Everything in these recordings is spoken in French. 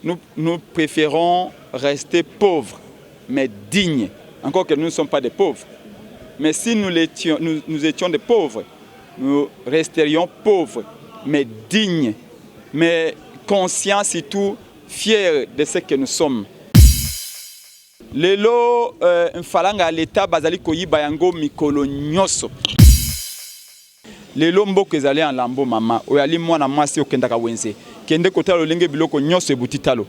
nous préférons rester pauvres, mais dignes. Encore que nous ne sommes pas des pauvres. Mais si nous étions des pauvres, nous resterions pauvres, mais dignes, mais conscients surtout, fiers de ce que nous sommes. Lelo mfalanga l'État bazali koyiba yango mikolo nyoso. Lelo mboko ezali en lambo mama oyali mwana mwasi okendaka wenze kende kotala lolenge biloko nyoso ebutitalo.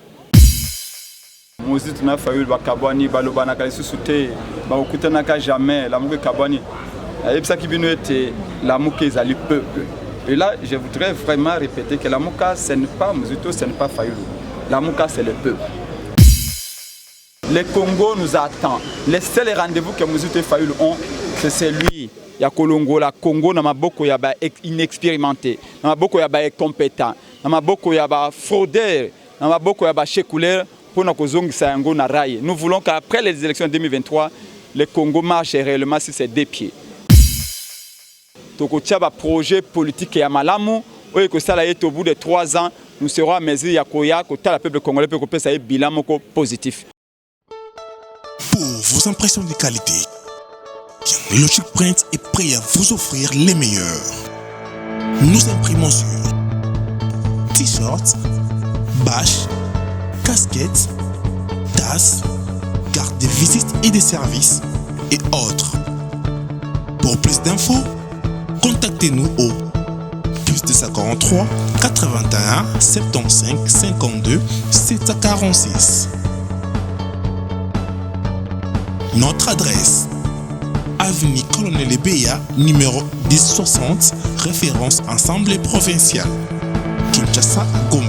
Mozi tuna fayulu bakabwani balobana kalisusu te bakutanaka jamais lamuke kabwani. Ayebisaki bino ete lamuke ezali peuple. Et là je voudrais vraiment répéter que lamuka ce n'est pas Muzito, ce n'est pas Fayulu. Lamuka c'est le peuple. Le Congo nous attend. Les seuls rendez-vous que Muzito et Fayulu ont, c'est celui. Il y a Kolongo, la Congo, na maboko ya ba inexpérimenté, na maboko ya ba incompétent, na maboko ya ba fraudeur, na maboko ya ba chekouleur pour na kozongisa yango na raye. Nous voulons qu'après les élections de 2023, le Congo marche réellement sur ses deux pieds. Tokotia ba projet politique ya malamu, oye ko sala yeto au bout de 3 ans, nous serons à mesure ya koya ko tala peuple congolais peut ko pesa bilan moko positif. Pour vos impressions de qualité, Logic Print est prêt à vous offrir les meilleurs. Nous imprimons sur t-shirts, bâches, casquettes, tasses, cartes de visite et de services et autres. Pour plus d'infos, contactez-nous au +243 81 75 52 746. Notre adresse: Avenue Colonel Ebeya, numéro 1060, référence Assemblée provinciale, Kinshasa, Gombe.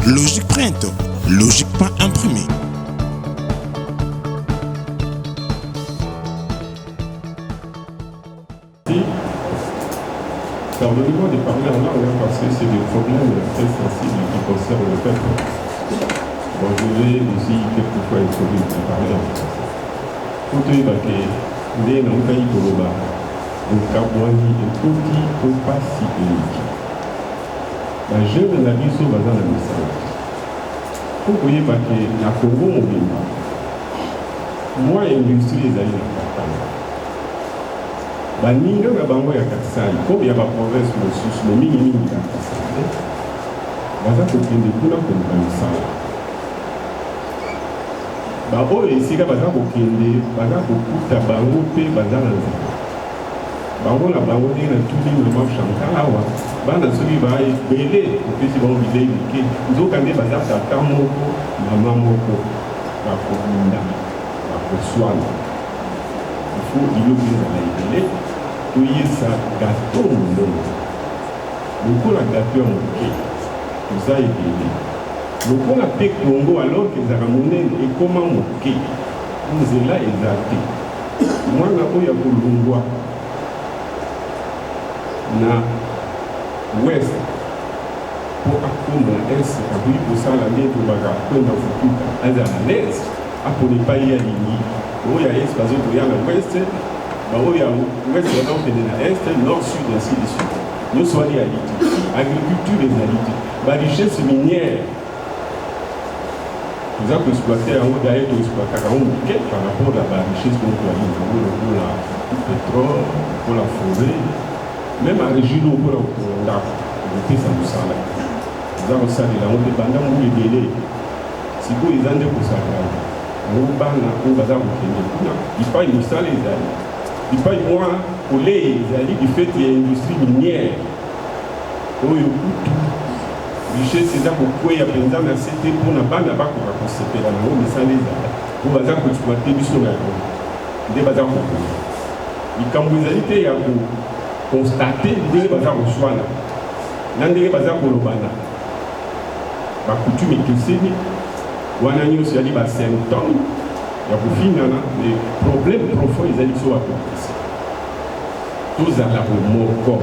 Logic Print, logiquement imprimé. Pardonnez-moi de parler en langue parce que c'est des problèmes très sensibles qui concernent le peuple. Bon, je vais aussi quelquefois introduire de parler en français. Pour te dire que les Nankaï Koloba, le Kabouani et Toki ne pas si unique. La jeune n'a vu son bazar la message. Pour vous dire que la Congo mobile, moi, l'industrie est allée dans la campagne. Baninga na bango ya Kasai, comme il y a ma province mosusu, mais mingi ya Kasai. Baza kokende kuna komisa. Ba oyo esika baza kokende, baza kokuta bango pe baza na nzela. Bango na bango ndenge na tuli na Chantal awa, bana soki ba ebele opesi bango bilei mike. Nzoka nde baza tata moko, mama moko, bakobunda, bakoswana. Il faut biloko ezala ebele. Toyesa gâteau monene. Lokola gâteau ya moke toza ebele. Lokola mpe Congo alors ezalaka monene ekoma moke nzela eza te. Mwana oyo ya kolongwa na west mpo akoma na est akoki kosala nde tobaka kwenda kokuta azala na lest apona epai ya lingi oyo ya est bazokoya na west oyo ya west bazokende na est nord sud ainsi de suite nyonso wana ya liti agriculture ezali te barichesse minière toza koexploite yango daye toexploitaka yango moke par rapport à barichesse moko yali yango lokola pétrole lokola forêt même à région lokola ndako kopesa mosala toza kosalela yango mpe banda moko ebele sikoyo eza nde kosalaka yango bana oyo baza kokende kuna epai mosala ezali epai mwa kolei ezali du fait ya industrie minière oyo kutu richesse eza kokweya mpenza na se te mpona bana bakoka kosepela nango misala ezala po baza koexploite biso na yango nde baza kokona likambo ezali te ya kokonstate ndenge baza koswana na ndenge baza kolobana bakutume ekeseni wana nyonso yali basymptôme ya kofinana me problème profond ezali biso bakokisa tozala bomoko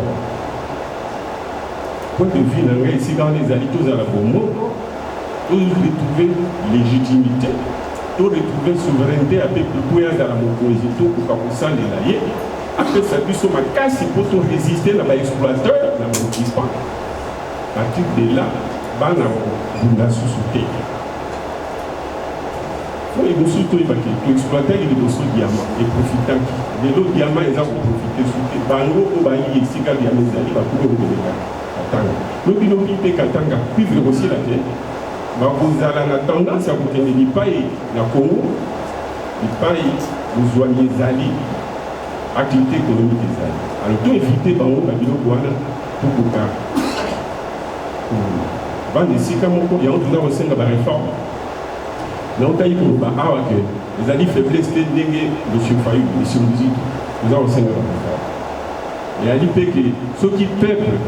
point de vue na ngai esika wana ezali tozala bomoko toretrouve légitimité toretrouve souveraineté ya peuple po yazala mokonzi tokoka kosalela ye apesa biso makasi mpo toresiste na baexploiteur na bakokisi À partir de là, bana bunda susute. Faut y bosser tout tu exploiter les bosses diamant et profiter de l'autre diamant ils ont profité susute. Bango au bayi exika diamant zali va couper au Bénégal. Attends. Le binopi te katanga cuivre aussi la terre. Vous avez la tendance à vous tenir l'IPAI, la Congo, l'IPAI, vous joignez Zali, activité économique des Zali. Alors, tout éviter par vous, Babilo Guana, pour vous faire. Bande ici, comme on dit, on a aussi la réforme. Donc, il faut que les Zali faiblesses de déguer M. Fayou, M. Mouzid, nous avons aussi la réforme. Et à l'IPAI, ceux qui peuplent,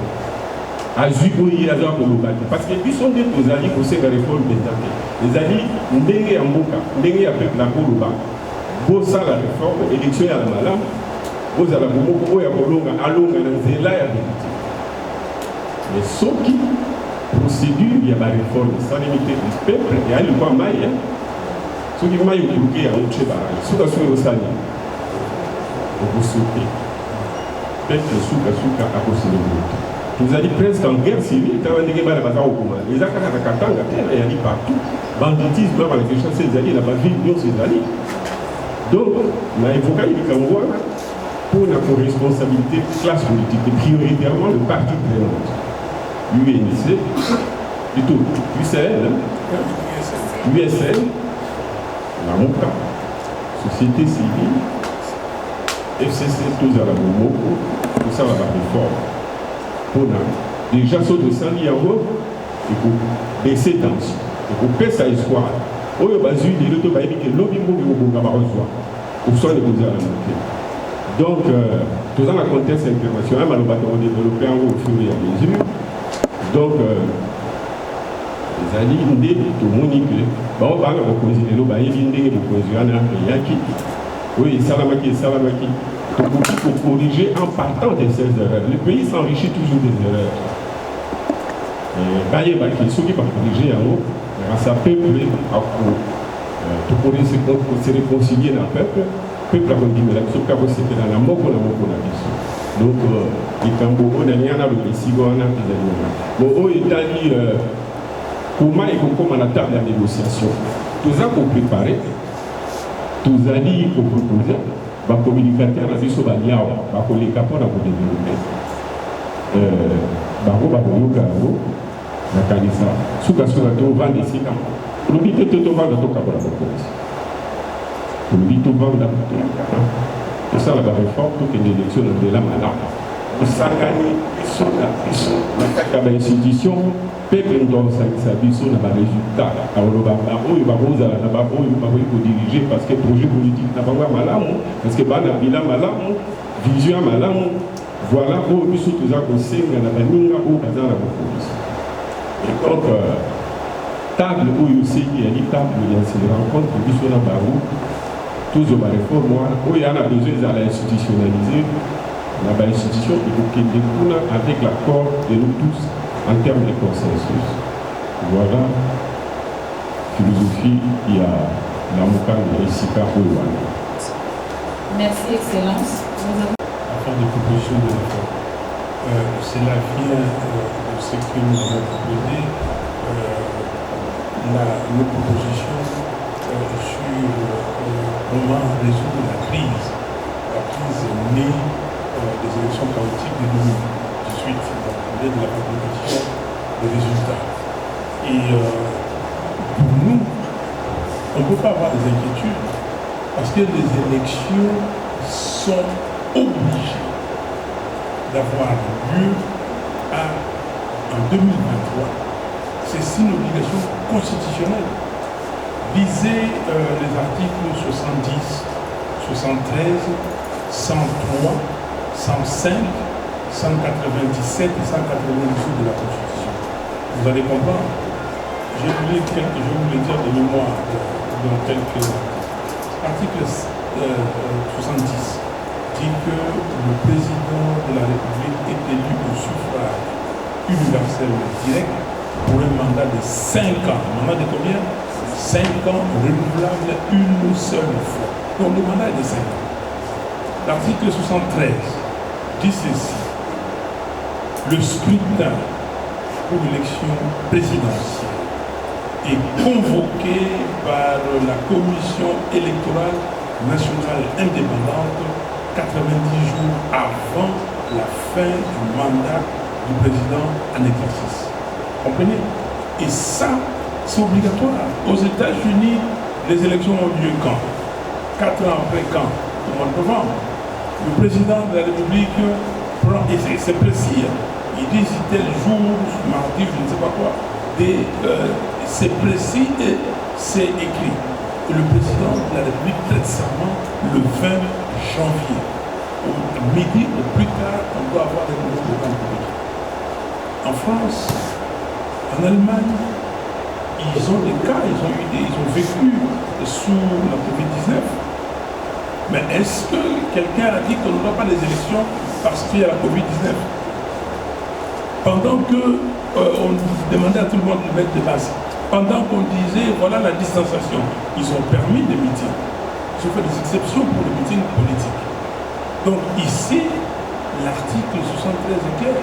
Azuboyi Azar Kolobaki. Parce que ils sont des alliés pour ces réformes d'État. Les alliés, Ndenge Amboka, Ndenge avec la Koloba, Bosa la réforme, élection à la Malam, Bosa la Bomoko, Yakolonga, Alonga, Nzela, Yabiti. Mais ce qui procédure, il y a la réforme, sans limiter le peuple, et à l'Ivoire Maïa, ceux qui m'ont bloqué à Ocheba, ceux qui sont au Sani, vous sautez. Peuple Souka à cause de l'autre. Vous avez presque en guerre civile, les Akana Katanga, il y a partout. Banditisme, dans la question de ces alliés, la ville de ces alliés. Donc, on a évoqué le Kamwa pour la responsabilité classe politique, et prioritairement le parti prénant. UNC, plutôt UCL, USL, la MOCA, Société civile, FCC, tous à la Bomo, tout ça va la réforme. Déjà, sur le sang, il y a il faut baisser tension, il faut baisser sa espoir. Au lieu de baser les autres, il y a l'objet de pour ça, les beaux à la montée. Donc, tout dans le contexte international, on va développer au fur et à mesure. Donc, les alliés, tout le monde, on va reposer les lois, il y a des oppositions, oui, Salamaki, Salamaki. Pour corriger en partant de ces erreurs. Le pays s'enrichit toujours des erreurs. Baye Baki, ceux qui vont corriger en haut, grâce à peuple, pour se réconcilier dans le peuple a continué la mission, car c'était dans la mort qu'on a mission. Donc, les Cambo, on a rien à le Sigo, on a des animaux. Bon, il a dit comment et comment on a table la négociation. Tout ça pour préparer, tout ça dit pour proposer. Les communicateurs ont dit que les capots ont développé. C'est ça la réforme, toute une élection de la malade. Ils sont dans l'institution, peuple doit s'habiller dans les résultats. Alors, il va diriger parce que le projet politique n'a pas mal, parce que il a mal, vision mal, voilà où nous sommes tous à conseil, il y a la baninga ou dans la police. Et donc, table où il y a une table, il y a une rencontre, il y a une barou, tous les réformes, où il y a besoin d'institutionnaliser. La institution, il faut qu'il découle avec l'accord de nous tous en termes de consensus. Voilà, philosophie, il y a la Mouka et Sika Ououane. Merci, Excellence. Afin de proposition de réforme. Cela vient de ce que nous avons proposé, nos propositions sur comment résoudre la crise. La crise née des élections chaotiques de 2018, de la publication des résultats. Et pour nous, on ne peut pas avoir des inquiétudes parce que les élections sont obligées d'avoir lieu en 2023. C'est une obligation constitutionnelle. Visez les articles 70, 73, 103, 105, 197 et 198 de la Constitution. Vous allez comprendre. Je voulais dire de mémoire dans quelques articles 70 dit que le président de la République est élu au suffrage universel direct pour un mandat de 5 ans. Un mandat de combien? 5 ans renouvelable une seule fois. Donc le mandat est de 5 ans. L'article 73 dit ceci. Le scrutin pour l'élection présidentielle est convoqué par la Commission électorale nationale indépendante 90 jours avant la fin du mandat du président en exercice. Comprenez? Et ça, c'est obligatoire. Aux États-Unis, les élections ont lieu quand? 4 ans après quand? Au mois de novembre. Le président de la République prend, et c'est précis, il dit si tel jour, mardi, je ne sais pas quoi, c'est précis et c'est écrit. Le président de la République prête serment le 20 janvier. Au midi, au plus tard, on doit avoir des nouveaux programmes publics. En France, en Allemagne, ils ont des cas, ils ont vécu sous la Covid-19. Mais est-ce que quelqu'un a dit qu'on n'aura pas des élections parce qu'il y a la Covid-19? Pendant qu'on demandait à tout le monde de mettre des masques, pendant qu'on disait voilà la distanciation, ils ont permis des meetings. Ils ont fait des exceptions pour les meetings politiques. Donc ici, l'article 73 est clair.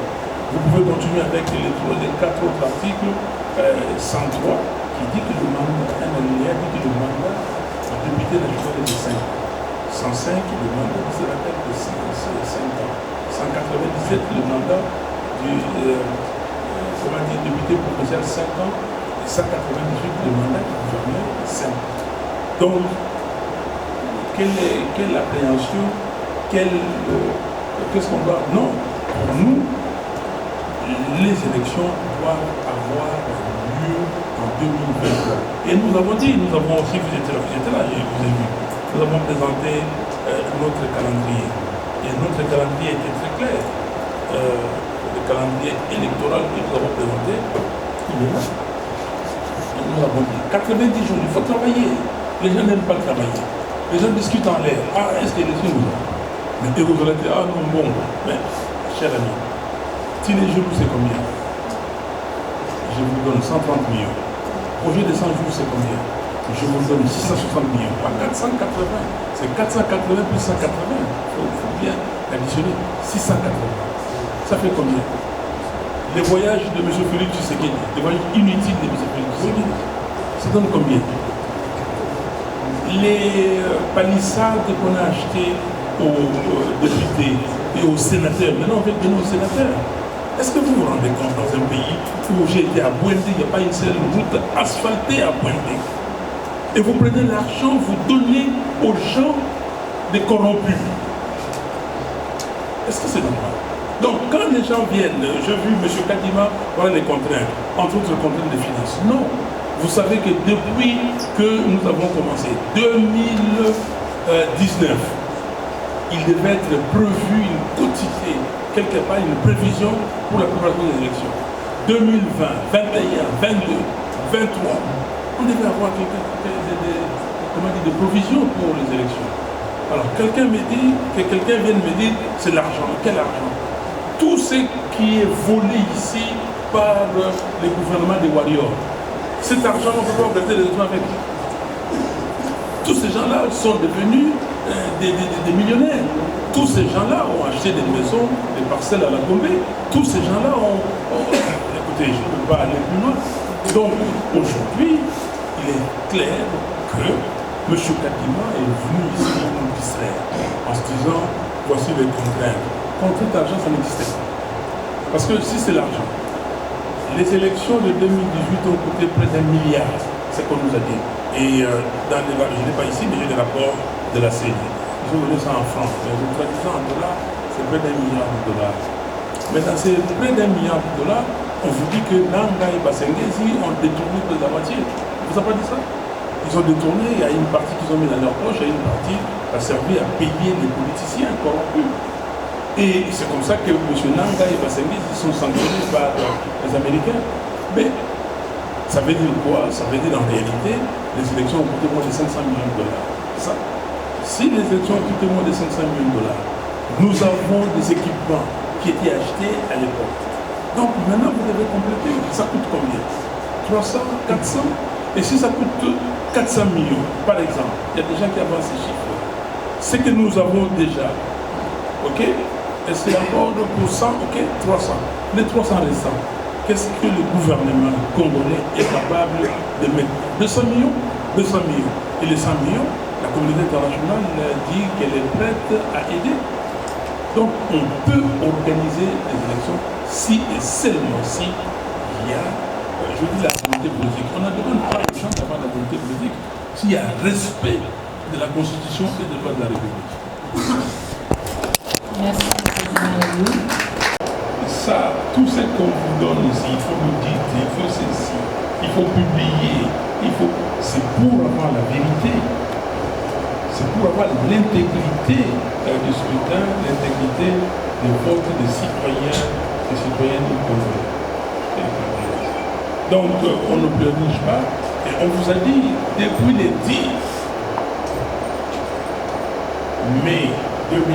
Vous pouvez continuer avec les 4 autres articles, 103 qui dit que le mandat, un alinéa dit que le mandat du député national est de 5 ans. 105, le mandat du sénateur de 5 ans. 197, le mandat du député provincial 5 ans. Et 198, le mandat du gouverneur 5 ans. Donc, quelle appréhension, qu'est-ce qu'on doit... Non, pour nous, les élections doivent avoir lieu en 2023. Et nous avons dit, vous étiez là, je vous ai vu, nous avons présenté notre calendrier. Et notre calendrier était très clair. Le calendrier électoral que nous avons présenté, il est là. Et nous avons dit, 90 jours, il faut travailler. Les gens n'aiment pas travailler. Les gens discutent en l'air. Ah, est-ce qu'il y a des choses? Mais vous allez dire, ah non, bon. Mais, cher ami, si les jours, c'est combien? Je vous donne 130 millions. Projet de 100 jours, c'est combien? Je vous donne 660 millions. Pas 480. C'est 480 plus 180. Il faut bien additionner. 680. Ça fait combien? Les voyages de M. Félix Tshisekedi, les voyages inutiles de M. Félix Tshisekedi, ça donne combien? Les palissades qu'on a achetées aux députés et aux sénateurs, maintenant on veut donner aux sénateurs. Est-ce que vous vous rendez compte dans un pays où j'ai été à Bouendé, il n'y a pas une seule route asphaltée à Bouendé? Et vous prenez l'argent, vous donnez aux gens des corrompus. Est-ce que c'est normal? Donc quand les gens viennent, j'ai vu M. Kadima voir les contraintes, entre autres les contraintes de finances. Non. Vous savez que depuis que nous avons commencé, 2019, il devait être prévu une quantité, quelque part une prévision pour la préparation des élections. 2020, 21, 22, 23, on devait avoir des provisions pour les élections. Alors quelqu'un me dit, que quelqu'un vienne me dire, c'est l'argent. Quel argent? Tout ce qui est volé ici par le gouvernement des warriors, cet argent, on ne peut pas organiser les élections avec. Tous ces gens-là sont devenus des millionnaires. Tous ces gens-là ont acheté des maisons, des parcelles à la Gombe. Tous ces gens-là ont... Écoutez, je ne peux pas aller plus loin. Donc, aujourd'hui, il est clair que M. Kadima est venu ici pour nous distraire en se disant, voici les contraintes. Contre l'argent, ça n'existait pas. Parce que si c'est l'argent, les élections de 2018 ont coûté près d'1 milliard, c'est ce qu'on nous a dit. Et dans les, je n'ai pas ici, mais j'ai des rapports de la CNI. Ils ont donné ça en francs. Mais vous traduisez en dollars, c'est près d'1 milliard de dollars. Mais dans ces près d'1 milliard de dollars, on vous dit que Nanga et Basengezi ont détourné de la moitié. Vous avez pas dit ça? Ils ont détourné, il y a une partie qu'ils ont mis dans leur poche, et une partie a servi à payer les politiciens corrompus. Et c'est comme ça que M. Nanga et Basengezi sont sanctionnés par les Américains. Mais ça veut dire quoi? Ça veut dire en réalité, les élections ont coûté moins de 500 millions de dollars. Ça. Si les élections ont coûté moins de 500 millions de dollars, nous avons des équipements qui étaient achetés à l'époque. Donc maintenant, vous devez compléter. Ça coûte combien? 300, 400? Et si ça coûte 400 millions, par exemple, il y a des gens qui avancent ces chiffres. Ce que nous avons déjà, ok? Et c'est encore de 100, ok? 300. Les 300 restants. qu'est-ce que le gouvernement congolais est capable de mettre? 200 millions. 200 millions. Et les 100 millions, la communauté internationale dit qu'elle est prête à aider. Donc on peut organiser des élections si et seulement si il y a, je dis, la volonté politique. On ne demande pas aux gens d'avoir la volonté politique s'il y a respect de la Constitution et des lois de la République. Merci, Président. Ça, tout ce qu'on vous donne ici, il faut nous dire, il faut ceci, il faut publier, c'est pour avoir la vérité, c'est pour avoir l'intégrité du scrutin, l'intégrité du vote des citoyens et citoyennes congolais. Donc, on ne pleurniche pas, et on vous a dit, depuis les 10 mai 2019,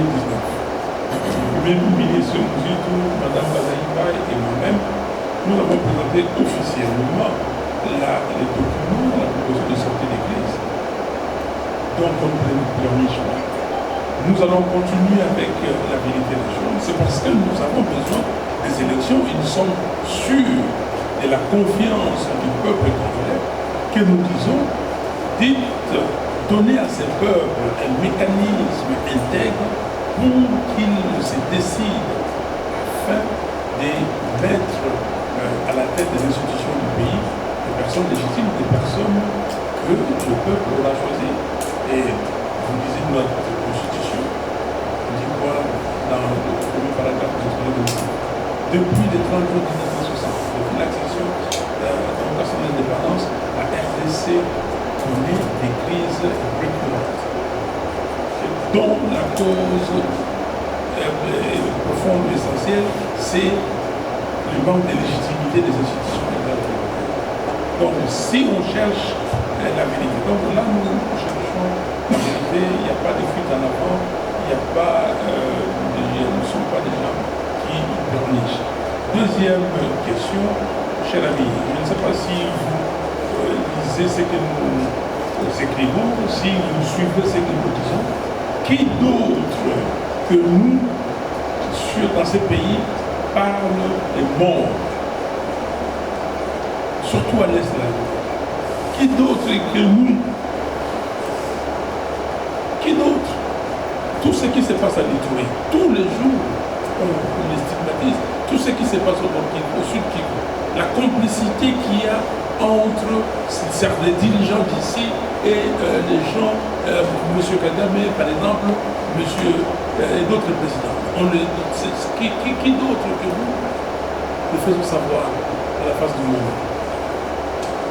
le ministre Mouzitou, Mme Bazaïba et moi-même, nous avons présenté officiellement les documents, la proposition de sortie des crises. Donc on ne pleurniche pas. Nous allons continuer avec la vérité des choses. C'est parce que nous avons besoin des élections et nous sommes sûrs de la confiance du peuple congolais que nous disons, donner à ces peuples un mécanisme intègre pour qu'ils se décident afin de mettre à la tête des institutions du pays des personnes légitimes, des personnes que le peuple aura choisies. Et vous disiez notre constitution, on dit quoi dans le premier paragraphe depuis le 30 juin 1960, depuis l'accession de l'indépendance, la RDC connaît des crises récurrentes, dont la cause profonde et essentielle, c'est le manque de légitimité des institutions étatiques. Donc, si on cherche la vérité, donc là, nous cherchons la vérité, il n'y a pas de fuite en avant, il n'y a pas, nous ne sommes pas des gens qui pleurnichent. Deuxième question, cher ami, je ne sais pas si vous lisez ce que nous écrivons, si vous suivez ce que nous disons. Qui d'autre que nous, dans ces pays, parle des morts, surtout à l'est de la République? Qui d'autre que nous? Qui d'autre? Tout ce qui se passe à l'Itourie, tous les jours, on les stigmatise. Tout ce qui se passe au Nord Kivu, au Sud Kivu, la complicité qu'il y a entre les dirigeants d'ici et les gens, M. Kagame, par exemple, et d'autres présidents. Qui d'autre que nous le faisons savoir à la face du monde?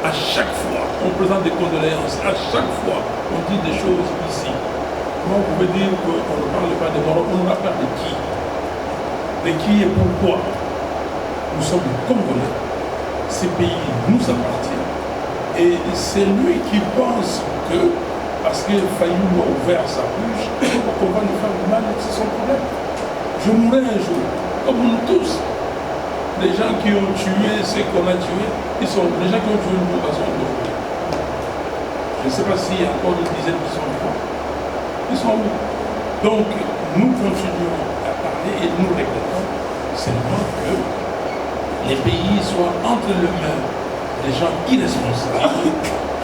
À chaque fois, on présente des condoléances, à chaque fois, on dit des choses ici. Comment vous pouvez dire qu'on ne parle pas des morts? On a peur de qui? De qui et pourquoi? Nous sommes Congolais. Ces pays nous appartiennent. Et c'est lui qui pense que, parce que Fayoum a ouvert sa bouche, qu'on va nous faire du mal, c'est son problème. Je mourrai un jour, comme nous tous. Les gens qui ont tué ceux qu'on a tués, les gens qui ont tué nous, ils sont morts. Je ne sais pas s'il y a encore une dizaine qui sont morts. Ils sont où? Donc, nous continuons à parler et nous regrettons seulement que les pays soient entre les mains des gens irresponsables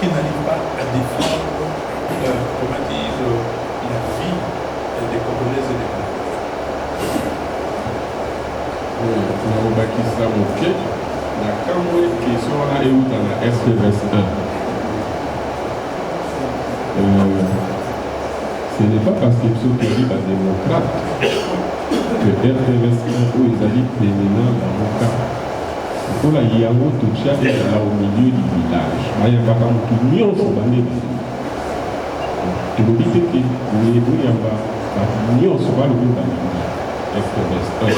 qui n'arrivent pas à défendre, comment dire, la vie des Congolaises et des Congolais. tunabakisa moke na kamwe question wana euta na SPVS 1. Ce n'est pas parce que biso toyebi badémocrate que RTVS 1 oyo ezali pénément na moka lokola yango totia ezala au milieu du village bayambaka motu nyonso bande tolobi te ke oyamba bato nyonso balobi balingi RTVS 1.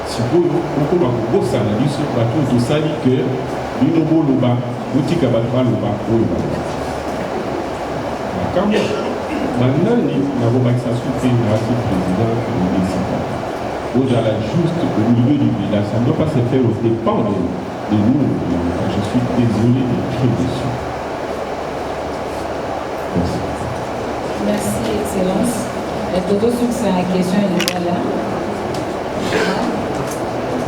sikoyo okoma kobosana biso bato oyo tosali ke bino boloba botika bato baloba oyo baloba makambo banani nakobakisa su te nasi président esika ozala juste au milieu du village, ça ne doit pas se faire aux dépens de nous. Je suis désolé de très déçu. Merci. Merci, Excellence. Et Todo, sur sa question, elle est là.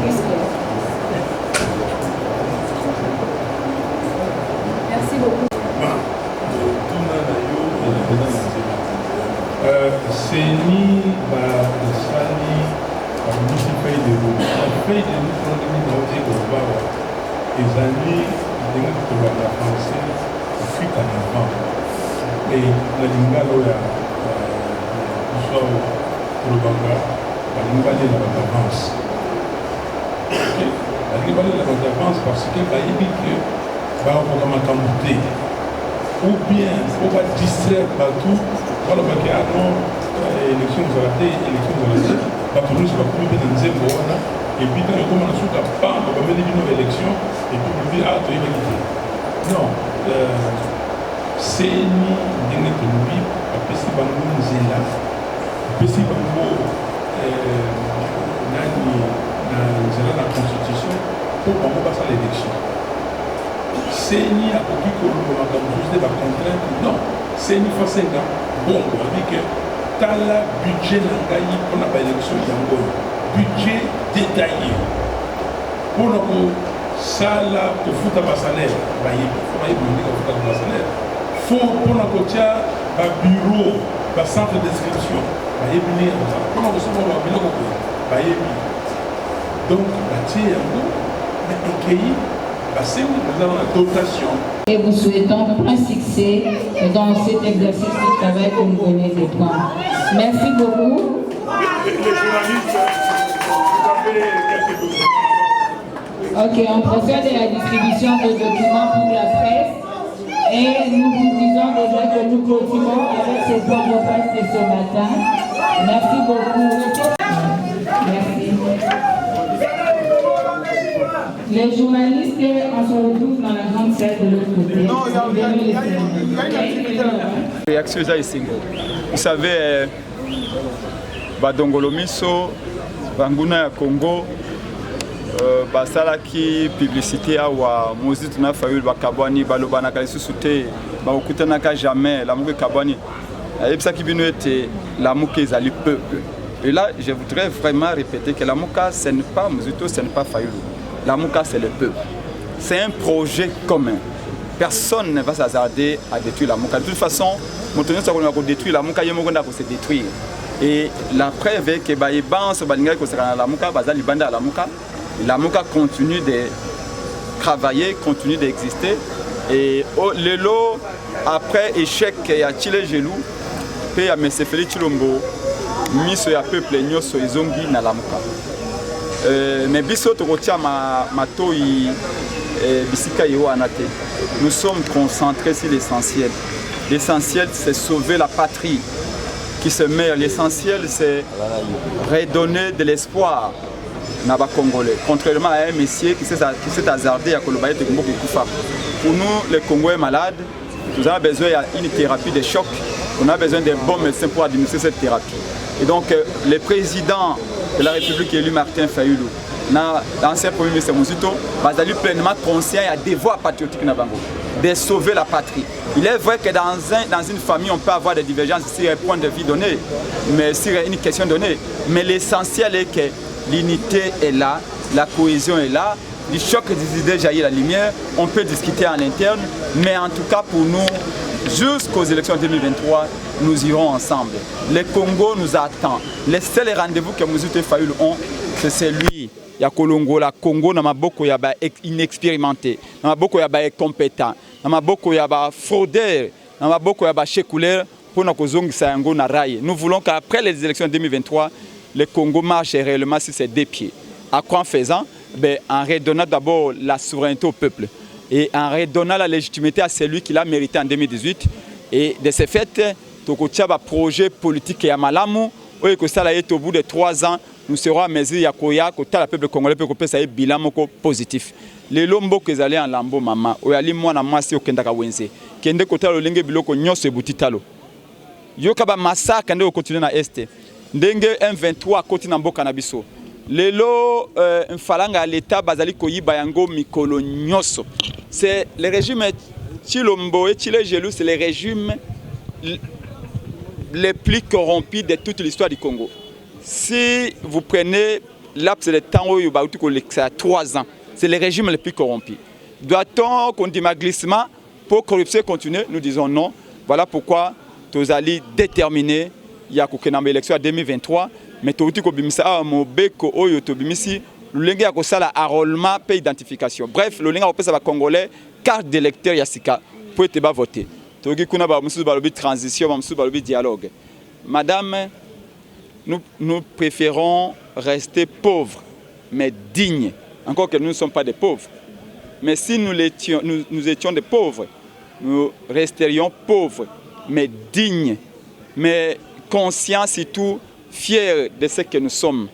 Puisque feuille de route qu'on a dit au Baba, les années de la français, fut en avant. Et la lingalo ya soit pour le Baba, la lingalo de la avance. La lingalo de la avance parce que la yébique va avoir un camouté. Ou bien, on va distraire partout, voilà, parce qu'il y a élection de la tête, partout nous, c'est pas plus bien dans les et puis quand on commence à pas, on va mener une élection, et puis on dit, ah, tu es validé. Non, c'est ni d'un économie, après si on nous est là, après si on nous est la constitution, pour qu'on passe à l'élection. C'est ni à côté que l'on va contraindre, non, c'est ni facile. Bon, on dit que t'as le budget d'engager pour la élection, budget détaillé. Pour le ça là, pour foutre un salaire, il faut pour la côtière, un bureau, un centre d'inscription, pour la recevoir un bureau, donc, mais nous avons la dotation. Et vous souhaitons plein succès dans cet exercice de travail que vous venez de prendre. Merci beaucoup. Les journalistes, vous avez quelques documents. Ok, on procède à la distribution de documents pour la presse. Et nous vous disons déjà que nous continuons avec ce point de presse de ce matin. Merci beaucoup. Merci. Les journalistes, on se retrouve dans la grande salle de l'autre côté. Non, il y a une réaction. Vous savez, Badongolomiso, Banguna Congo, basalaki publicité awa Mozit na Fayulu bakabwani balobana kali susute bakutana ka jamais la muke kabwani ebisa kibino était la muke ezali peuple. Et là, je voudrais vraiment répéter que la Mouka, ce n'est pas Mozito, ce n'est pas Fayulu. La Mouka, c'est le peuple. C'est un projet commun. Personne ne va s'hasarder à détruire la Mouka. De toute façon, Montonio va détruire la Mouka, il va se détruire. Et la preuve est que la Mouka continue de travailler, continue d'exister. Et le lot, après échec, il y a Chile Gelou, puis il y a M. Félix Chilombo. Miso ya peuple nyoso izongi na lamuka. Mais biso tokotia matoi bisika yo anate. Nous sommes concentrés sur l'essentiel. L'essentiel c'est sauver la patrie qui se meurt. L'essentiel c'est redonner de l'espoir na ba Congolais. Contrairement à un monsieur qui s'est hasardé à Kolobaye Tekumbo Kufa. Pour nous les Congolais malades, nous avons besoin d'une thérapie de choc. On a besoin de bons médecins pour administrer cette thérapie. Et donc, le président de la République élu Martin Fayulu, l'ancien premier ministre Mozito, va aller pleinement conscient et à devoir patriotique de sauver la patrie. Il est vrai que dans une famille, on peut avoir des divergences sur un point de vue donné, mais sur une question donnée. Mais l'essentiel est que l'unité est là, la cohésion est là, du choc des idées jaillit la lumière, on peut discuter en interne, mais en tout cas pour nous, jusqu'aux élections 2023, nous irons ensemble. Le Congo nous attend. Les seuls rendez-vous que Mozito et Fayulu ont, c'est celui. Il y a Kolongo, la Congo, n'a beaucoup inexpérimenté, n'a beaucoup incompétent, n'a beaucoup fraudeur, n'a beaucoup chécouleur pour nous zongi na rail. Nous voulons qu'après les élections 2023, le Congo marche réellement sur ses deux pieds. À quoi en faisant? En redonnant d'abord la souveraineté au peuple et en redonnant la légitimité à celui qui l'a mérité en 2018. Et de ce fait, Tokotia va projet politique et à Malamu, que ça au bout de 3 ans, nous serons à mesure que le peuple congolais peut faire un bilan positif. Les lombo que allaient en lambo maman, oyali mwana mwasi okendaka wenze, kende kotalo lenge biloko nyonso ebutitalo. Yokaba massacre kende continuer na este. Ndenge M23 koti na mboka na biso. Lelo mfalanga l'État bazali koyiba yango mikolo nyoso. C'est le régime Chilombo et Chile Gelou, c'est le régime les plus corrompus de toute l'histoire du Congo. Si vous prenez laps de temps où il y a 3 ans, c'est le régime le plus corrompu. Doit-on continuer un glissement pour corruption continuer? Nous disons non. Voilà pourquoi nous allons déterminer il y a une élection en 2023. Mais tout le monde a L'olenge ya kosala enrôlement pe identification. Bref, l'olenge ya kopesa ba congolais carte d'électeur ya sika pour te ba voter. Toki kuna ba mususu ba lobi transition, ba mususu ba lobi dialogue. Madame, nous préférons rester pauvres mais dignes. Encore que nous ne sommes pas des pauvres. Mais si nous étions des pauvres, nous resterions pauvres mais dignes, mais conscients et tout, fiers de ce que nous sommes.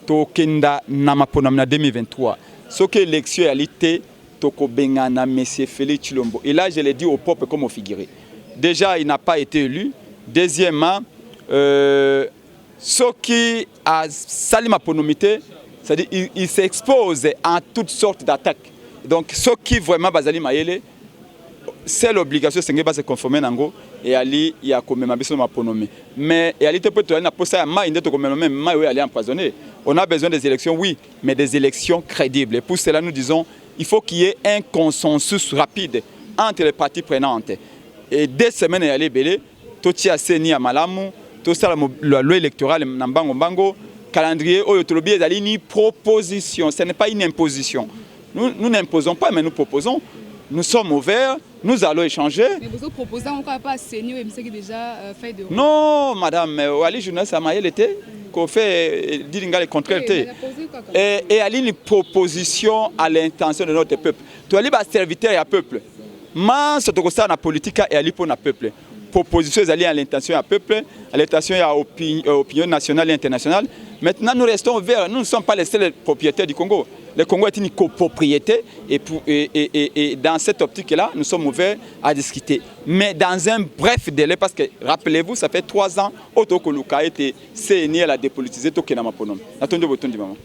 Tokenda Namaponamna 2023. Ce que l'élection a été, Toko Bengana, M. Félix Tshilombo. Et là, je l'ai dit au peuple comme au figuré. Déjà, il n'a pas été élu. Deuxièmement, ce qui a sali ma ponomité, c'est-à-dire il s'expose à toutes sortes d'attaques. Donc, ce qui vraiment Bazali Mayele, c'est l'obligation de se conformer à Nango et Ali il y a comme ma ponomie. Mais Ali te peut être pour ça ma inde to comme même ma oui aller empoisonner. On a besoin des élections, oui, mais des élections crédibles. Et pour cela, nous disons il faut qu'il y ait un consensus rapide entre les parties prenantes. Et dès semaines, il y a les belés, tout y a séni à Malamu, tout ça, la loi électorale, Nambango, calendrier, Oyotolobi, il y a une proposition. Ce n'est pas une imposition. Nous n'imposons pas, mais nous proposons. Nous sommes ouverts, nous allons échanger. Mais vous proposez encore pas Seigneur et c'est déjà fait de... Non, madame, Ali Journaliste Amaël était, qu'on fait dire le contraire. Et Ali une proposition à l'intention de notre peuple. Tu as dit serviteur et peuple. Mais ce que ça la politique et Ali pour le peuple. Proposition est à l'intention du peuple, à l'intention de l'opinion nationale et internationale. Maintenant, nous restons ouverts. Nous ne sommes pas les seuls propriétaires du Congo. Le Congo est une copropriété et dans cette optique-là, nous sommes ouverts à discuter. Mais dans un bref délai, parce que rappelez-vous, ça fait 3 ans, Otokoluka a été CNI à la dépolitisée Tokenama Ponom. Attendez votre tour, maman.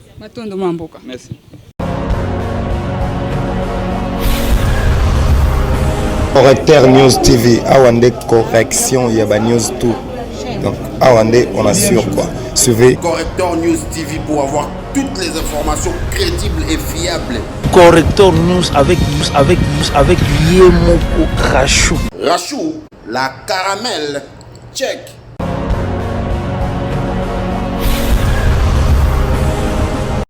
Merci. Correcteur News TV, Awande correction, il y a news tout. Donc Awande, on assure quoi. Suivez Correcteur News TV pour avoir toutes les informations crédibles et fiables. Correcteur News avec Yemoko Rachou. Rachou, la caramel, check.